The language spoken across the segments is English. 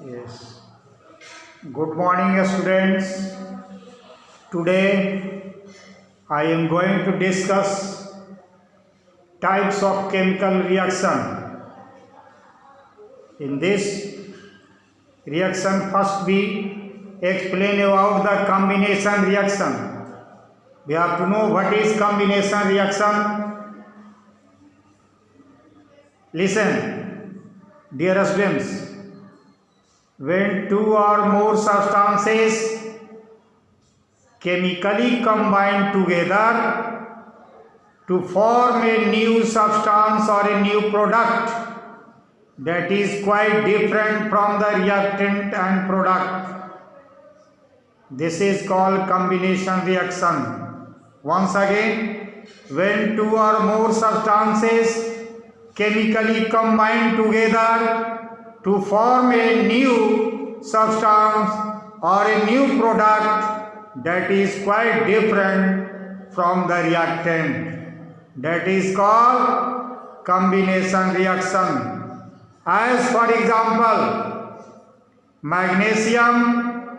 Yes. Good morning, students. Today I am going to discuss types of chemical reaction. In this reaction, first we explain about the combination reaction. We have to know what is combination reaction. Listen, dear students. When two or more substances chemically combine together to form a new substance or a new product that is quite different from the reactant and product, this is called combination reaction. Once again, when two or more substances chemically combine together to form a new substance or a new product that is quite different from the reactant, that is called combination reaction. As for example, magnesium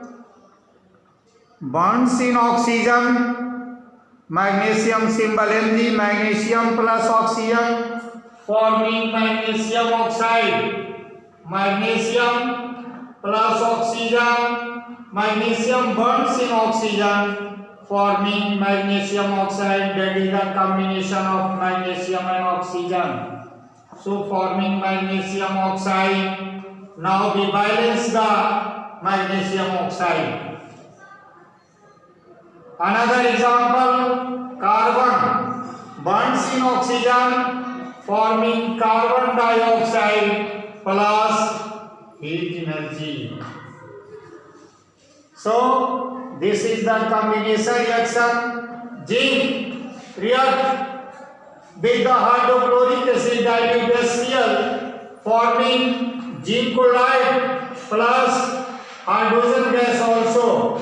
bonds in oxygen, magnesium symbol Mg, magnesium plus oxygen forming magnesium oxide. Magnesium plus oxygen, magnesium bonds in oxygen forming magnesium oxide, that is the combination of magnesium and oxygen. So forming magnesium oxide, now we balance the magnesium oxide. Another example, carbon bonds in oxygen forming carbon dioxide plus heat energy. So this is the combination reaction. Zinc react with the hydrochloric acid dilute HCl forming zinc chloride plus hydrogen gas also.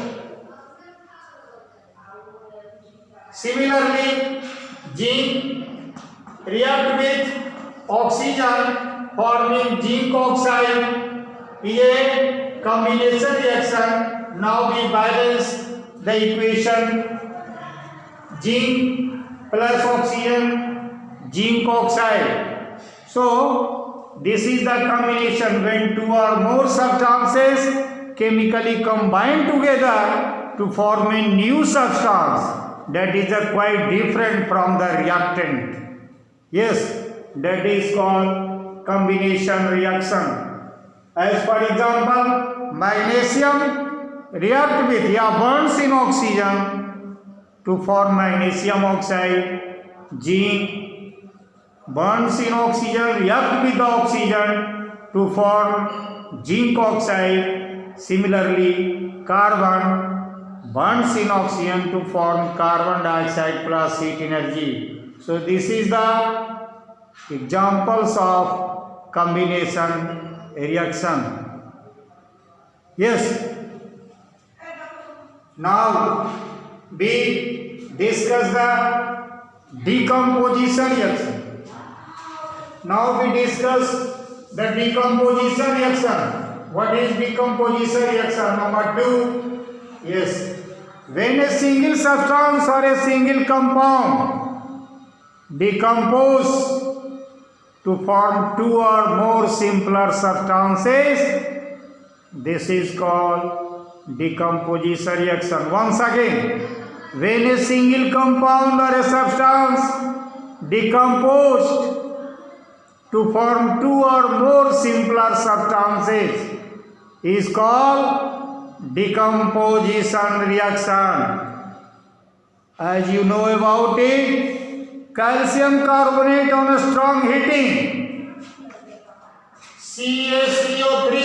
Similarly, zinc react with oxygen forming zinc oxide is a combination reaction. Now we balance the equation zinc plus oxygen, zinc oxide. So this is the combination when two or more substances chemically combine together to form a new substance that is quite different from the reactant. Yes, that is called combination reaction. As for example, magnesium react with bonds in oxygen to form magnesium oxide. Zinc bonds in oxygen react with the oxygen to form zinc oxide. Similarly, carbon bonds in oxygen to form carbon dioxide plus heat energy. So this is the examples of combination reaction. Yes. Now we discuss the decomposition reaction. Now we discuss the decomposition reaction. What is decomposition reaction? Number 2. Yes. When a single substance or a single compound decompose to form two or more simpler substances, this is called decomposition reaction. Once again, when a single compound or a substance decomposed to form two or more simpler substances is called decomposition reaction. As you know about it, calcium carbonate on a strong heating, CaCO3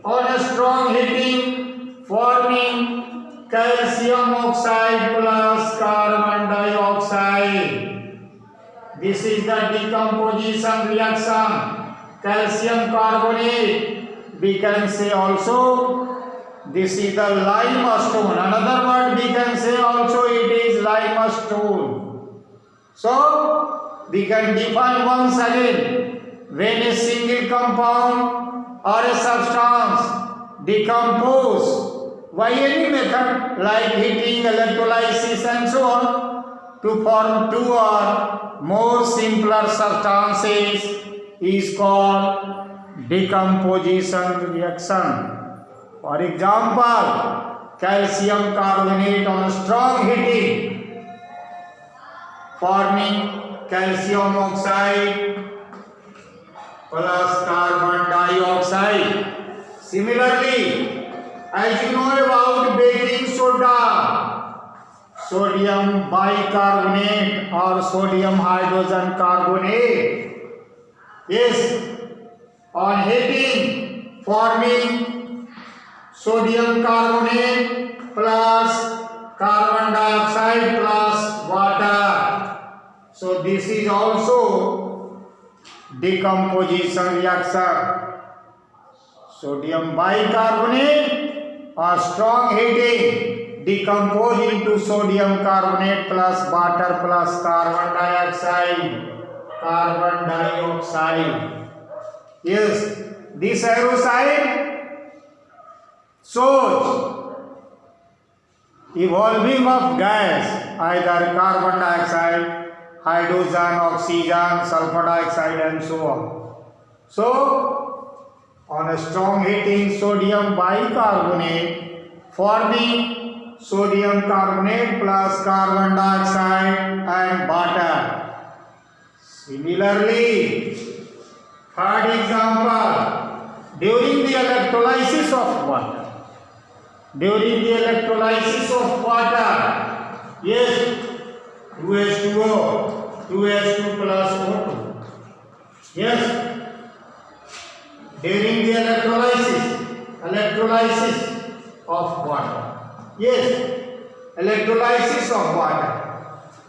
on a strong heating forming calcium oxide plus carbon dioxide. This is the decomposition reaction. Calcium carbonate, we can say also this is the limestone. Another word we can say also it is limestone. So we can define once again when a single compound or a substance decompose by any method like heating, electrolysis and so on to form two or more simpler substances is called decomposition reaction. For example, calcium carbonate on strong heating forming calcium oxide plus carbon dioxide. Similarly, as you know about baking soda, sodium bicarbonate or sodium hydrogen carbonate, yes, on heating forming sodium carbonate plus carbon dioxide plus water. So this is also decomposition reaction. Sodium bicarbonate on strong heating decompose into sodium carbonate plus water plus carbon dioxide. Yes, this arrow side shows evolving of gas, either carbon dioxide, hydrogen, oxygen, sulfur dioxide and so on. So, on a strong heating sodium bicarbonate forming sodium carbonate plus carbon dioxide and water. Similarly, third example, during the electrolysis of water. During the electrolysis of water, yes, 2H2O, 2H2 plus O2. Yes. During the electrolysis of water. Yes, electrolysis of water.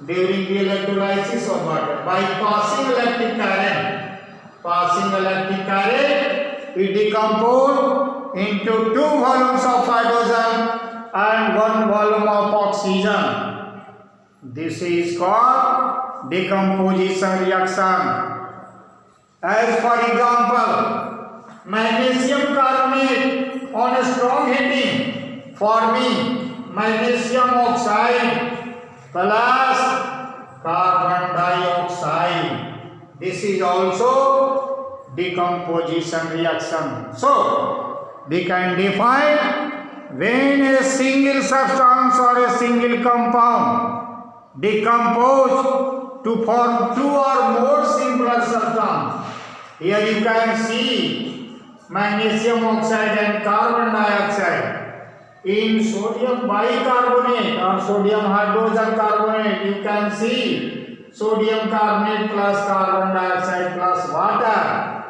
During the electrolysis of water, by passing electric current, it decomposes into two volumes of hydrogen and one volume of oxygen. This is called decomposition reaction. As for example, magnesium carbonate on a strong heating forming magnesium oxide plus carbon dioxide. This is also decomposition reaction. So, we can define when a single substance or a single compound decompose to form two or more simpler substances. Here you can see magnesium oxide and carbon dioxide. In sodium bicarbonate or sodium hydrogen carbonate, you can see sodium carbonate plus carbon dioxide plus water.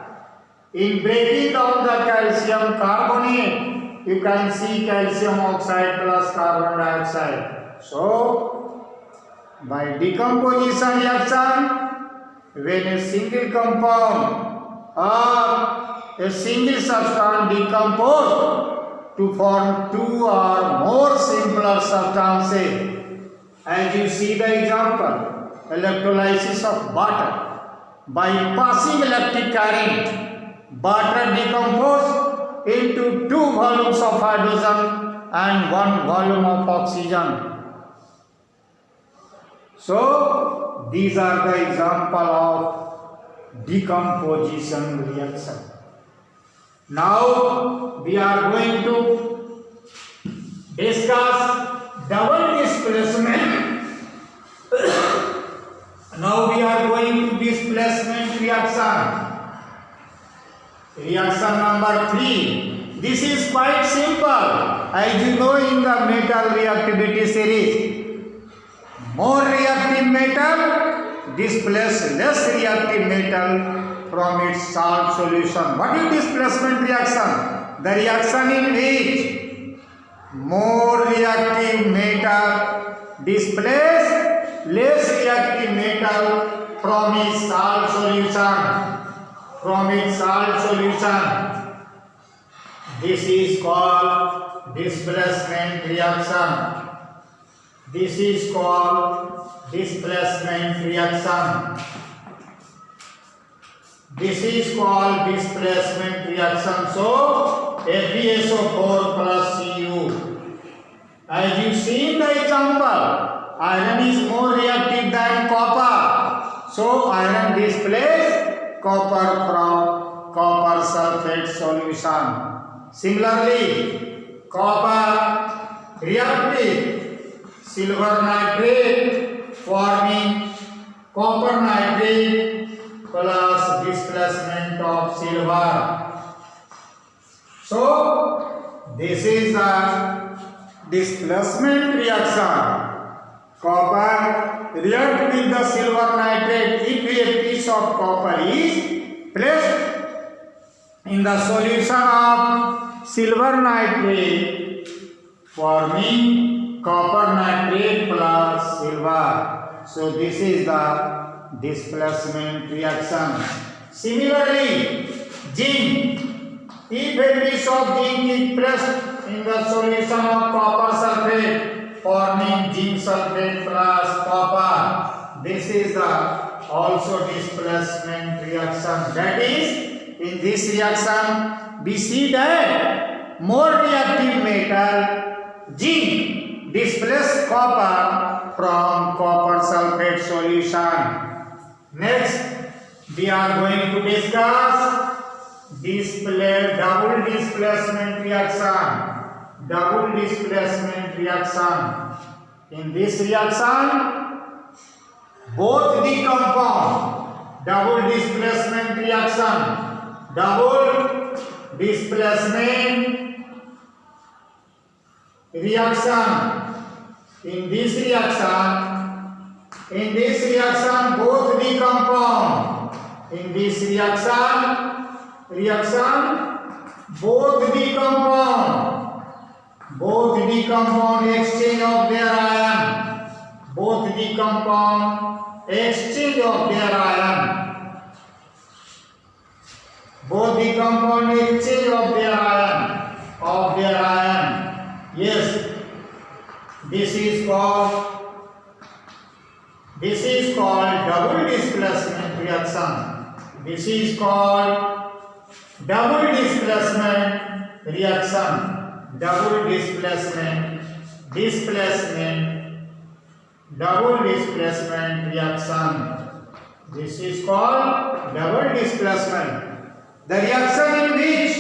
In breaking down the calcium carbonate, you can see calcium oxide plus carbon dioxide. So, by decomposition reaction, when a single compound or a single substance decompose to form two or more simpler substances, as you see the example, electrolysis of water. By passing electric current, water decompose into two volumes of hydrogen and one volume of oxygen. So, these are the example of decomposition reaction. Now, we are going to discuss double displacement. Now, we are going to displacement reaction. Reaction number 3. This is quite simple. As you know in the metal reactivity series, more reactive metal displaces less reactive metal from its salt solution. What is displacement reaction? The reaction in which more reactive metal displaces less reactive metal from its salt solution. This is called displacement reaction. This is called displacement reaction. This is called displacement reaction. So FeSO4 plus Cu. As you see in the example, iron is more reactive than copper. So iron displaces copper from copper sulfate solution. Similarly, copper reacts with silver nitrate, forming copper nitrate plus displacement of silver. So this is the displacement reaction. Copper reacts with the silver nitrate if a piece of copper is placed in the solution of silver nitrate, forming copper nitrate plus silver. So this is the displacement reaction. Similarly, zinc. If a piece of zinc is placed in the solution of copper sulfate, forming zinc sulfate plus copper, this is the also displacement reaction. That is, in this reaction, we see that more reactive metal zinc displaces copper from copper sulfate solution. Next, we are going to discuss double displacement reaction. Double displacement reaction. In this reaction, both the compound, double displacement reaction, double displacement reaction. In this reaction, both the compound. In this reaction, both the compound exchange of their ion. Both the compound exchange of their ion. Both the compound exchange of their ion. Yes, this is called double displacement reaction. This is called double displacement reaction. Double displacement double displacement reaction. This is called double displacement. The reaction in which,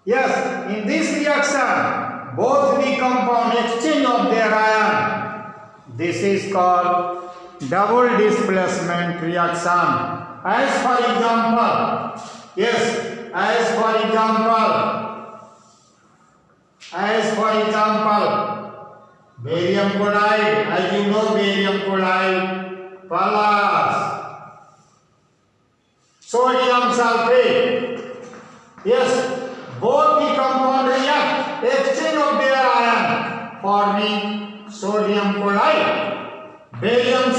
yes, in this reaction, both the compound exchange of their ion. This is called double displacement reaction. As for example, barium chloride, as you know, barium chloride plus sodium sulfate. Yes, both the compound react, exchange of their ion, forming sodium chloride. Barium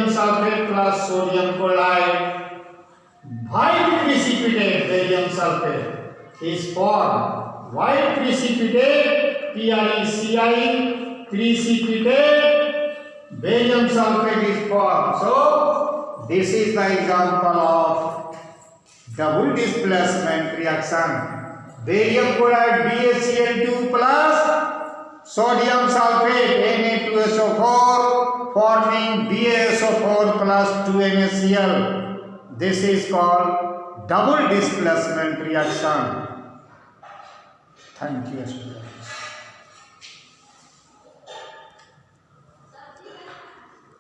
sulfate plus sodium chloride, white precipitate barium sulfate is formed. White precipitate, PrECI, precipitate barium sulfate is formed. So this is the example of double displacement reaction. Barium chloride BaCl2 plus sodium sulfate Na2SO4 forming BaSO4 plus 2NaCl. This is called double displacement reaction. Thank you, students.